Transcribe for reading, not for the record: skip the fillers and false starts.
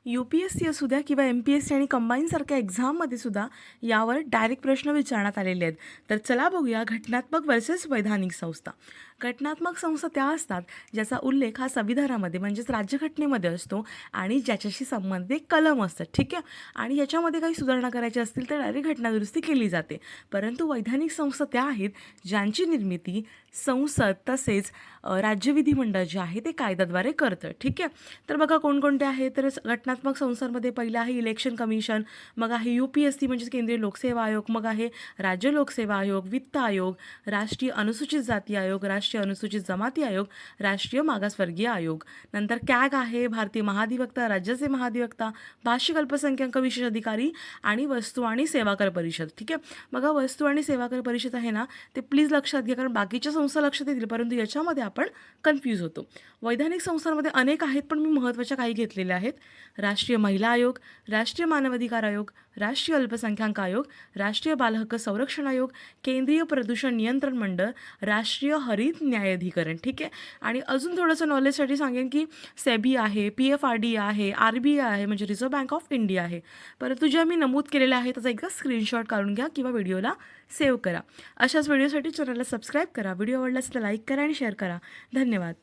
UPSC असू द्या किंवा MPSC आणि कंबाईनसारख्या एक्झाममध्ये सुद्धा यावर डायरेक्ट प्रश्न विचारण्यात आलेले आहेत. तर चला बघूया घटनात्मक वर्सेस वैधानिक संस्था. घटनात्मक संस्था त्या असतात ज्याचा उल्लेख हा संविधानामध्ये म्हणजेच राज्यघटनेमध्ये असतो आणि ज्याच्याशी संबंधित एक कलम असतात, ठीक आहे. आणि याच्यामध्ये काही सुधारणा करायची असतील तर डायरेक्ट घटनादुरुस्ती केली जाते. परंतु वैधानिक संस्था त्या आहेत ज्यांची निर्मिती संसद तसेच राज्य विधिमंडळ जे आहे ते कायद्याद्वारे करतं, ठीक आहे. तर बघा कोणकोणते आहे तर घटनात्मक संस्थांमध्ये पहिलं आहे इलेक्शन कमिशन, मग आहे UPSC म्हणजेच केंद्रीय लोकसेवा आयोग, मग आहे राज्य लोकसेवा आयोग, वित्त आयोग, राष्ट्रीय अनुसूचित जाती आयोग, राष्ट्रीय अनुसूचित जमाती आयोग, राष्ट्रीय मागासवर्गीय आयोग. नंतर CAG आहे भारतीय महाधिवक्ता, राज्याचे महाधिवक्ता, भाषिक अल्पसंख्याक विशेष अधिकारी आणि वस्तू आणि सेवा कर परिषद, ठीक आहे. बघा वस्तू आणि सेवा कर परिषद आहे ना, ते प्लीज लक्षात घ्या कारण बाकीच्या संस्था लक्षात येतील परंतु याच्यामध्ये आपण कन्फ्यूज होतो. वैधानिक संस्थांमध्ये अनेक आहेत पण मी महत्त्वाच्या काही घेतलेल्या आहेत. राष्ट्रीय महिला आयोग, राष्ट्रीय मानवाधिकार आयोग, राष्ट्रीय अल्पसंख्याक आयोग, राष्ट्रीय बालहक्क संरक्षण आयोग, केंद्रीय प्रदूषण नियंत्रण मंडळ, राष्ट्रीय हरित न्यायाधिकरण, ठीक आहे. आणि अजून थोडंसं नॉलेजसाठी सांगेन की सेबी आहे, PFRDA आहे, RBI आहे म्हणजे रिझर्व्ह बँक ऑफ इंडिया आहे. परंतु ज्या मी नमूद केलेल्या आहेत त्याचा एकदा स्क्रीनशॉट काढून घ्या किंवा व्हिडिओला सेव्ह करा. अशाच व्हिडिओसाठी चॅनलला सबस्क्राईब करा. व्हिडिओ आवडल्यास तर लाईक करा आणि शेअर करा. धन्यवाद.